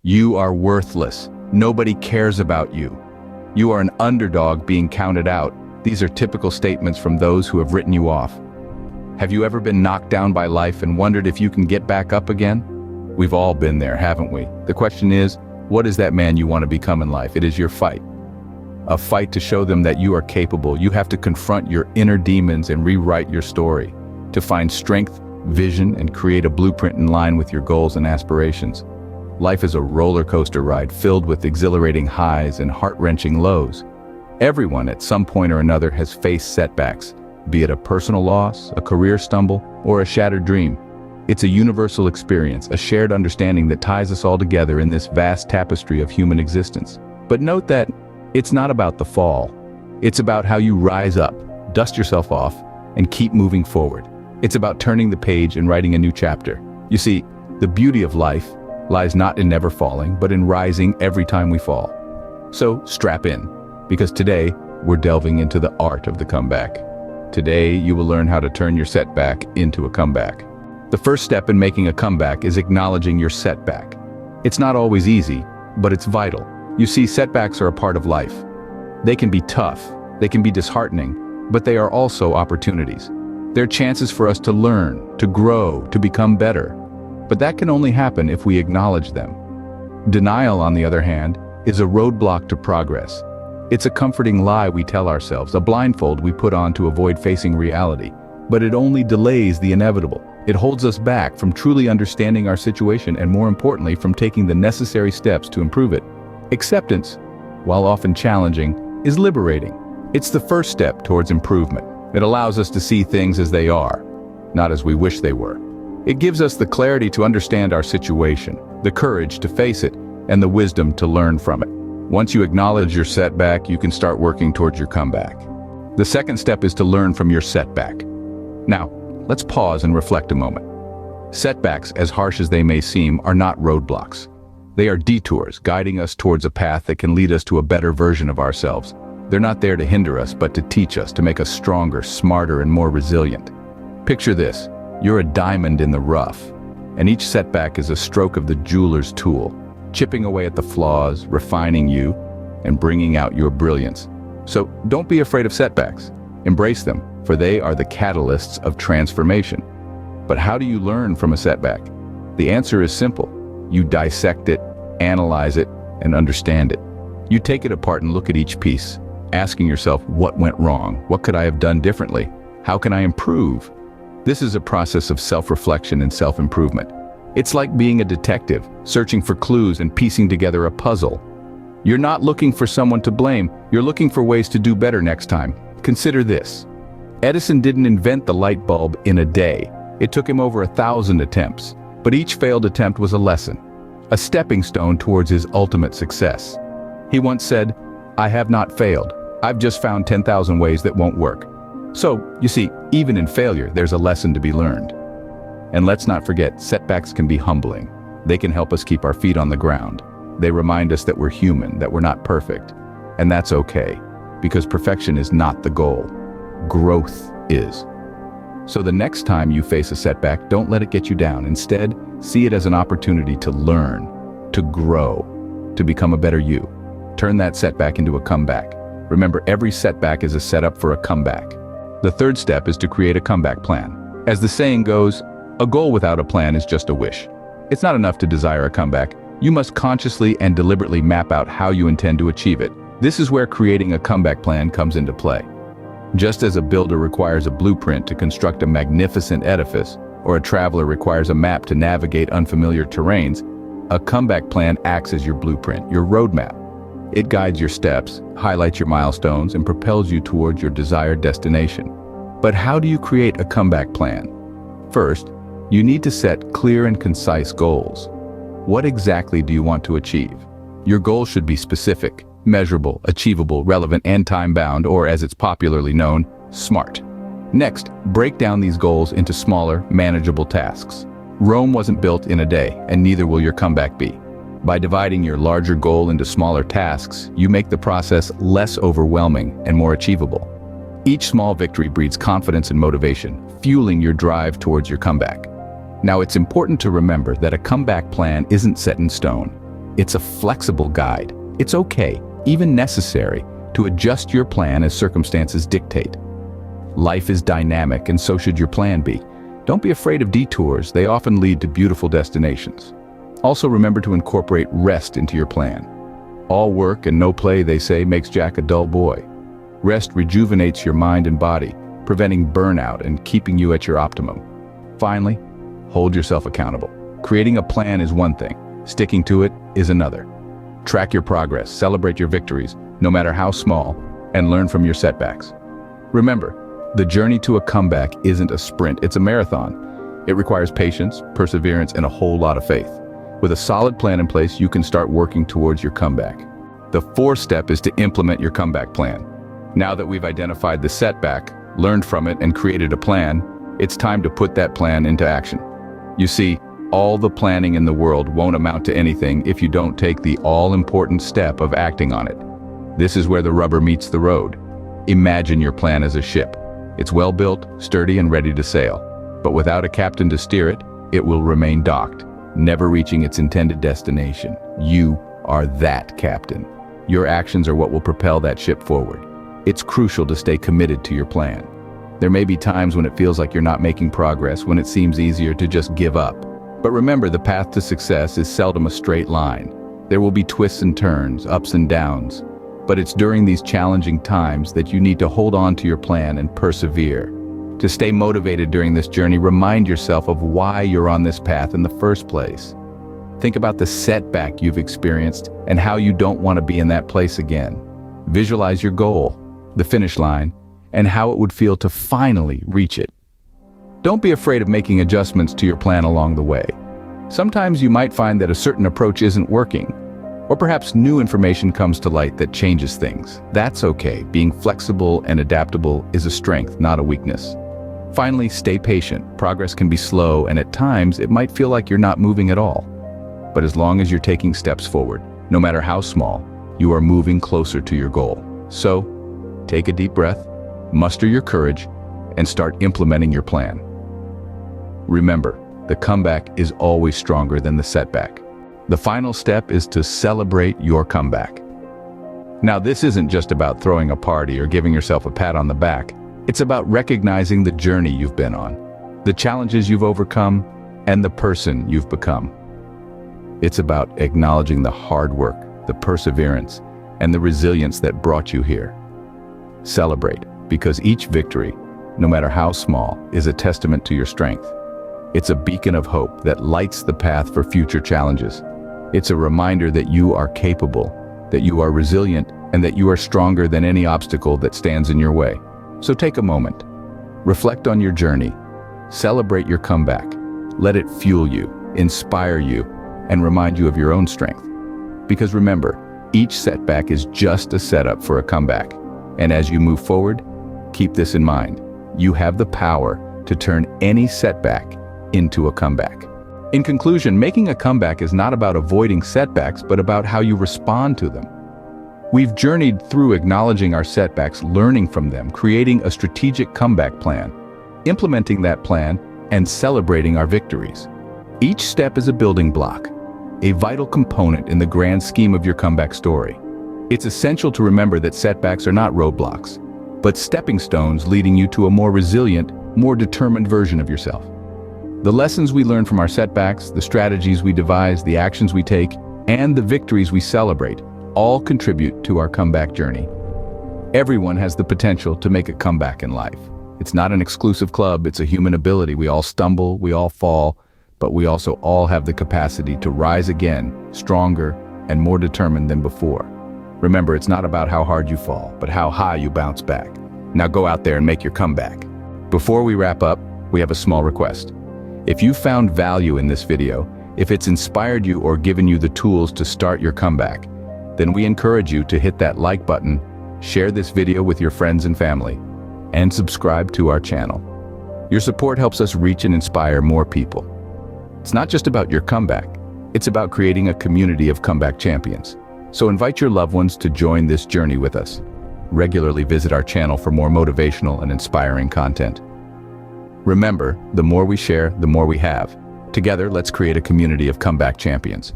You are worthless. Nobody cares about you. You are an underdog being counted out. These are typical statements from those who have written you off. Have you ever been knocked down by life and wondered if you can get back up again? We've all been there, haven't we? The question is, what is that man you want to become in life? It is your fight. A fight to show them that you are capable. You have to confront your inner demons and rewrite your story, to find strength, vision, and create a blueprint in line with your goals and aspirations. Life is a roller coaster ride filled with exhilarating highs and heart-wrenching lows. Everyone at some point or another has faced setbacks, be it a personal loss, a career stumble, or a shattered dream. It's a universal experience, a shared understanding that ties us all together in this vast tapestry of human existence. But note that it's not about the fall. It's about how you rise up, dust yourself off, and keep moving forward. It's about turning the page and writing a new chapter. You see, the beauty of life lies not in never falling, but in rising every time we fall. So strap in, because today we're delving into the art of the comeback. Today you will learn how to turn your setback into a comeback. The first step in making a comeback is acknowledging your setback. It's not always easy, but it's vital. You see, setbacks are a part of life. They can be tough, they can be disheartening, but they are also opportunities. They're chances for us to learn, to grow, to become better. But that can only happen if we acknowledge them. Denial, on the other hand, is a roadblock to progress. It's a comforting lie we tell ourselves, a blindfold we put on to avoid facing reality. But it only delays the inevitable. It holds us back from truly understanding our situation and, more importantly, from taking the necessary steps to improve it. Acceptance, while often challenging, is liberating. It's the first step towards improvement. It allows us to see things as they are, not as we wish they were. It gives us the clarity to understand our situation, the courage to face it, and the wisdom to learn from it. Once you acknowledge your setback, you can start working towards your comeback. The second step is to learn from your setback. Now, let's pause and reflect a moment. Setbacks, as harsh as they may seem, are not roadblocks. They are detours, guiding us towards a path that can lead us to a better version of ourselves. They're not there to hinder us, but to teach us, to make us stronger, smarter, and more resilient. Picture this. You're a diamond in the rough, and each setback is a stroke of the jeweler's tool, chipping away at the flaws, refining you, and bringing out your brilliance. So don't be afraid of setbacks. Embrace them, for they are the catalysts of transformation. But how do you learn from a setback? The answer is simple. You dissect it, analyze it, and understand it. You take it apart and look at each piece, asking yourself, what went wrong? What could I have done differently? How can I improve? This is a process of self-reflection and self-improvement. It's like being a detective, searching for clues and piecing together a puzzle. You're not looking for someone to blame, you're looking for ways to do better next time. Consider this. Edison didn't invent the light bulb in a day. It took him over 1,000 attempts, but each failed attempt was a lesson, a stepping stone towards his ultimate success. He once said, "I have not failed. I've just found 10,000 ways that won't work." So, you see, even in failure, there's a lesson to be learned. And let's not forget, setbacks can be humbling. They can help us keep our feet on the ground. They remind us that we're human, that we're not perfect. And that's okay, because perfection is not the goal. Growth is. So the next time you face a setback, don't let it get you down. Instead, see it as an opportunity to learn, to grow, to become a better you. Turn that setback into a comeback. Remember, every setback is a setup for a comeback. The third step is to create a comeback plan. As the saying goes, a goal without a plan is just a wish. It's not enough to desire a comeback. You must consciously and deliberately map out how you intend to achieve it. This is where creating a comeback plan comes into play. Just as a builder requires a blueprint to construct a magnificent edifice, or a traveler requires a map to navigate unfamiliar terrains, a comeback plan acts as your blueprint, your roadmap. It guides your steps, highlights your milestones, and propels you towards your desired destination. But how do you create a comeback plan? First, you need to set clear and concise goals. What exactly do you want to achieve? Your goals should be specific, measurable, achievable, relevant, and time-bound, or as it's popularly known, SMART. Next, break down these goals into smaller, manageable tasks. Rome wasn't built in a day, and neither will your comeback be. By dividing your larger goal into smaller tasks, you make the process less overwhelming and more achievable. Each small victory breeds confidence and motivation, fueling your drive towards your comeback. Now, it's important to remember that a comeback plan isn't set in stone. It's a flexible guide. It's okay, even necessary, to adjust your plan as circumstances dictate. Life is dynamic, and so should your plan be. Don't be afraid of detours. They often lead to beautiful destinations. Also, remember to incorporate rest into your plan. All work and no play, they say, makes Jack a dull boy. Rest rejuvenates your mind and body, preventing burnout and keeping you at your optimum. Finally, hold yourself accountable. Creating a plan is one thing. Sticking to it is another. Track your progress, celebrate your victories, no matter how small, and learn from your setbacks. Remember, the journey to a comeback isn't a sprint, it's a marathon. It requires patience, perseverance, and a whole lot of faith. With a solid plan in place, you can start working towards your comeback. The fourth step is to implement your comeback plan. Now that we've identified the setback, learned from it, and created a plan, it's time to put that plan into action. You see, all the planning in the world won't amount to anything if you don't take the all-important step of acting on it. This is where the rubber meets the road. Imagine your plan as a ship. It's well built, sturdy, and ready to sail. But without a captain to steer it, it will remain docked, never reaching its intended destination. You are that captain. Your actions are what will propel that ship forward. It's crucial to stay committed to your plan. There may be times when it feels like you're not making progress, when it seems easier to just give up. But remember, the path to success is seldom a straight line. There will be twists and turns, ups and downs. But it's during these challenging times that you need to hold on to your plan and persevere. To stay motivated during this journey, remind yourself of why you're on this path in the first place. Think about the setback you've experienced and how you don't want to be in that place again. Visualize your goal, the finish line, and how it would feel to finally reach it. Don't be afraid of making adjustments to your plan along the way. Sometimes you might find that a certain approach isn't working, or perhaps new information comes to light that changes things. That's okay. Being flexible and adaptable is a strength, not a weakness. Finally, stay patient. Progress can be slow, and at times it might feel like you're not moving at all. But as long as you're taking steps forward, no matter how small, you are moving closer to your goal. So, take a deep breath, muster your courage, and start implementing your plan. Remember, the comeback is always stronger than the setback. The final step is to celebrate your comeback. Now, this isn't just about throwing a party or giving yourself a pat on the back. It's about recognizing the journey you've been on, the challenges you've overcome, and the person you've become. It's about acknowledging the hard work, the perseverance, and the resilience that brought you here. Celebrate, because each victory, no matter how small, is a testament to your strength. It's a beacon of hope that lights the path for future challenges. It's a reminder that you are capable, that you are resilient, and that you are stronger than any obstacle that stands in your way. So take a moment. Reflect on your journey. Celebrate your comeback. Let it fuel you, inspire you, and remind you of your own strength. Because remember, each setback is just a setup for a comeback. And as you move forward, keep this in mind. You have the power to turn any setback into a comeback. In conclusion, making a comeback is not about avoiding setbacks, but about how you respond to them. We've journeyed through acknowledging our setbacks, learning from them, creating a strategic comeback plan, implementing that plan, and celebrating our victories. Each step is a building block, a vital component in the grand scheme of your comeback story. It's essential to remember that setbacks are not roadblocks, but stepping stones leading you to a more resilient, more determined version of yourself. The lessons we learn from our setbacks, the strategies we devise, the actions we take, and the victories we celebrate all contribute to our comeback journey. Everyone has the potential to make a comeback in life. It's not an exclusive club, it's a human ability. We all stumble, we all fall, but we also all have the capacity to rise again, stronger and more determined than before. Remember, it's not about how hard you fall, but how high you bounce back. Now go out there and make your comeback. Before we wrap up, we have a small request. If you found value in this video, if it's inspired you or given you the tools to start your comeback, then we encourage you to hit that like button, share this video with your friends and family, and subscribe to our channel. Your support helps us reach and inspire more people. It's not just about your comeback, it's about creating a community of comeback champions. So invite your loved ones to join this journey with us. Regularly visit our channel for more motivational and inspiring content. Remember, the more we share, the more we have. Together, let's create a community of comeback champions.